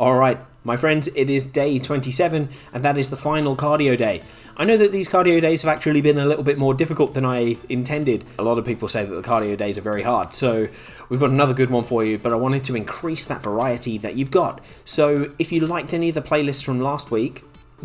Alright, my friends, it is day 27, and that is the final cardio day. I know that these cardio days have actually been a little bit more difficult than I intended. A lot of people say that the cardio days are very hard, so we've got another good one for you, but I wanted to increase that variety that you've got. So if you liked any of the playlists from last week,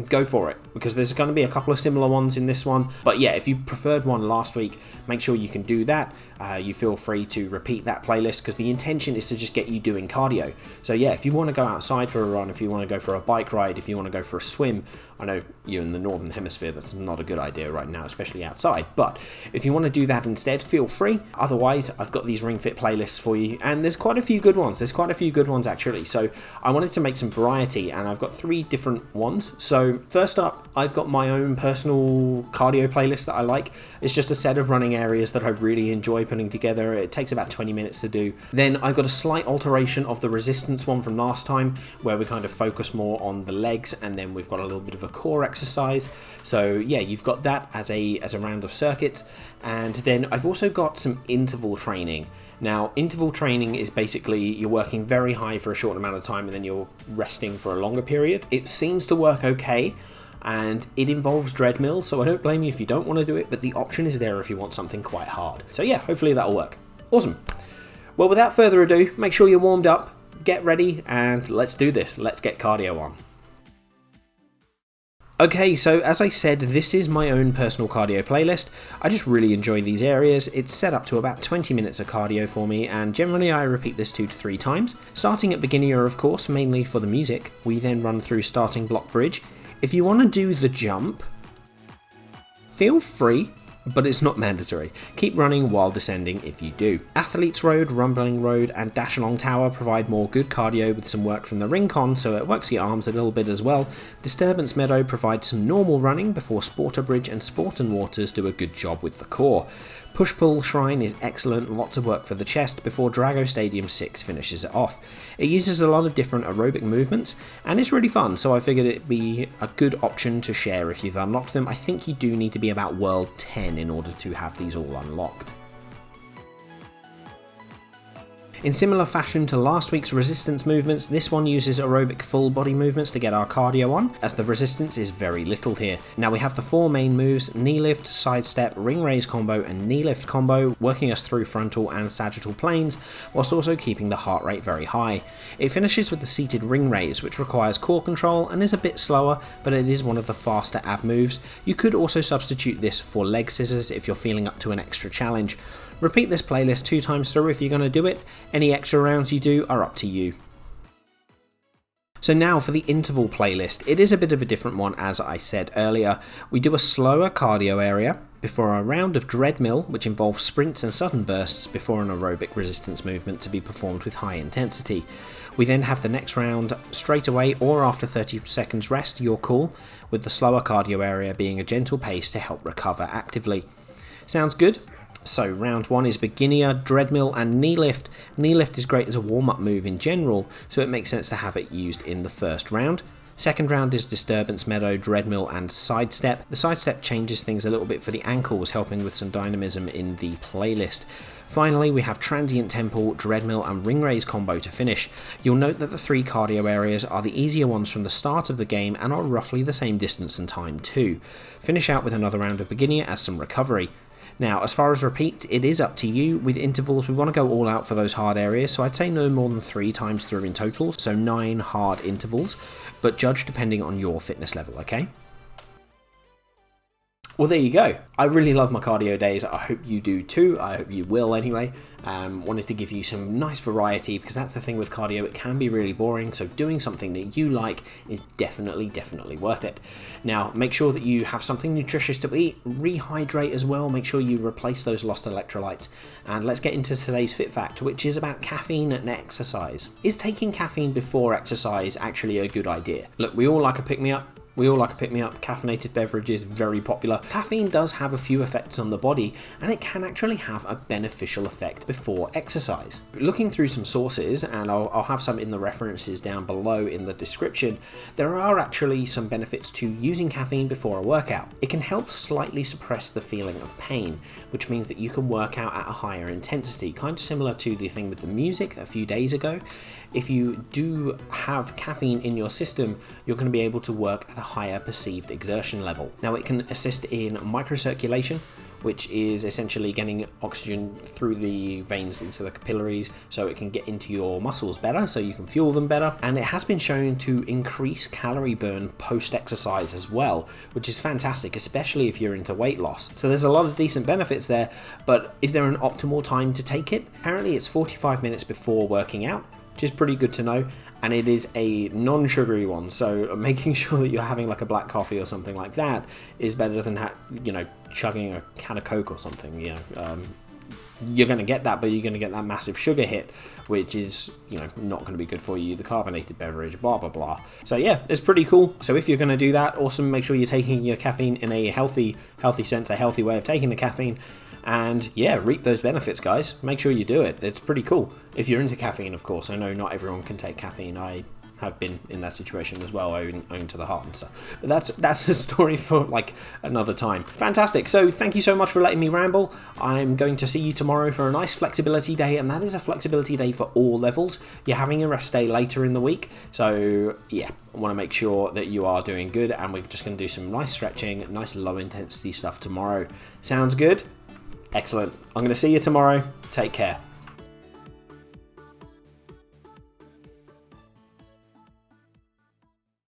go for it, because there's going to be a couple of similar ones in this one. But yeah, if you preferred one last week, make sure you can do that. You feel free to repeat that playlist, because the intention is to just get you doing cardio. So yeah, if you want to go outside for a run, if you want to go for a bike ride, if you want to go for a swim, I know you're in the northern hemisphere, that's not a good idea right now, especially outside, but if you want to do that instead, feel free. Otherwise, I've got these Ring Fit playlists for you, and there's quite a few good ones. There's quite a few good ones actually, so I wanted to make some variety, and I've got 3 different ones. So first up, I've got my own personal cardio playlist that I like. It's just a set of running areas that I really enjoy putting together. It takes about 20 minutes to do. Then I've got a slight alteration of the resistance one from last time, where we kind of focus more on the legs, and then we've got a little bit of a core exercise. So yeah, you've got that as a round of circuits. And then I've also got some interval training. Now, interval training is basically you're working very high for a short amount of time and then you're resting for a longer period. It seems to work okay, and it involves treadmill, so I don't blame you if you don't want to do it, but the option is there if you want something quite hard. So yeah, hopefully that'll work. Awesome. Well, without further ado, make sure you're warmed up, get ready, and let's do this. Let's get cardio on. Okay, so as I said, this is my own personal cardio playlist. I just really enjoy these areas. It's set up to about 20 minutes of cardio for me, and generally I repeat this 2 to 3 times. Starting at beginner, of course, mainly for the music. We then run through starting block bridge. If you want to do the jump, feel free, but it's not mandatory. Keep running while descending if you do. Athletes Road, Rumbling Road, and Dash Along Tower provide more good cardio with some work from the ring con, so it works your arms a little bit as well. Disturbance Meadow provides some normal running before Sporter Bridge and Sporten Waters do a good job with the core. Push-Pull Shrine is excellent, lots of work for the chest before Drago Stadium 6 finishes it off. It uses a lot of different aerobic movements, and it's really fun, so I figured it'd be a good option to share if you've unlocked them. I think you do need to be about World 10 in order to have these all unlocked. In similar fashion to last week's resistance movements, this one uses aerobic full body movements to get our cardio on, as the resistance is very little here. Now we have the 4 main moves: knee lift, sidestep, ring raise combo, and knee lift combo, working us through frontal and sagittal planes, whilst also keeping the heart rate very high. It finishes with the seated ring raise, which requires core control and is a bit slower, but it is one of the faster ab moves. You could also substitute this for leg scissors if you're feeling up to an extra challenge. Repeat this playlist 2 times through if you're going to do it. Any extra rounds you do are up to you. So now for the interval playlist. It is a bit of a different one, as I said earlier. We do a slower cardio area before a round of treadmill, which involves sprints and sudden bursts before an aerobic resistance movement to be performed with high intensity. We then have the next round straight away or after 30 seconds rest, your call, with the slower cardio area being a gentle pace to help recover actively. Sounds good? So round 1 is beginner, treadmill, and knee lift. Knee lift is great as a warm-up move in general, so it makes sense to have it used in the first round. Second round is disturbance meadow, treadmill, and sidestep. The sidestep changes things a little bit for the ankles, helping with some dynamism in the playlist. Finally, we have transient temple, treadmill, and ring raise combo to finish. You'll note that the 3 cardio areas are the easier ones from the start of the game and are roughly the same distance and time too. Finish out with another round of beginner as some recovery. Now, as far as repeat, it is up to you. With intervals, we want to go all out for those hard areas, so I'd say no more than 3 times through in total, so 9 hard intervals, but judge depending on your fitness level, okay? Well, there you go. I really love my cardio days. I hope you do too. I hope you will anyway. Wanted to give you some nice variety, because that's the thing with cardio, it can be really boring, so doing something that you like is definitely worth it. Now, make sure that you have something nutritious to eat, rehydrate as well, make sure you replace those lost electrolytes, and let's get into today's Fit Fact, which is about caffeine and exercise. Is taking caffeine before exercise actually a good idea? Look, we all like a pick-me-up. Caffeinated beverages, very popular. Caffeine does have a few effects on the body, and it can actually have a beneficial effect before exercise. Looking through some sources, and I'll have some in the references down below in the description, there are actually some benefits to using caffeine before a workout. It can help slightly suppress the feeling of pain, which means that you can work out at a higher intensity, kind of similar to the thing with the music a few days ago. if you do have caffeine in your system, you're going to be able to work at a higher perceived exertion level. Now, it can assist in microcirculation, which is essentially getting oxygen through the veins into the capillaries so it can get into your muscles better, so you can fuel them better. And it has been shown to increase calorie burn post-exercise as well, which is fantastic, especially if you're into weight loss. So there's a lot of decent benefits there, but is there an optimal time to take it? Apparently it's 45 minutes before working out, which is pretty good to know. And it is a non-sugary one, so making sure that you're having like a black coffee or something like that is better than chugging a can of Coke or something. You're going to get that, but you're going to get that massive sugar hit, which is not going to be good for you. The carbonated beverage, blah blah blah. So yeah, it's pretty cool. So if you're going to do that, awesome. Make sure you're taking your caffeine in a healthy sense, a healthy way of taking the caffeine. And yeah, reap those benefits, guys. Make sure you do it. It's pretty cool. If you're into caffeine, of course. I know not everyone can take caffeine. I have been in that situation as well, owing to the heart and stuff. But that's a story for like another time. Fantastic. So thank you so much for letting me ramble. I'm going to see you tomorrow for a nice flexibility day, and that is a flexibility day for all levels. You're having a rest day later in the week. So yeah, I want to make sure that you are doing good, and we're just going to do some nice stretching, nice low intensity stuff tomorrow. Sounds good? Excellent. I'm going to see you tomorrow. Take care.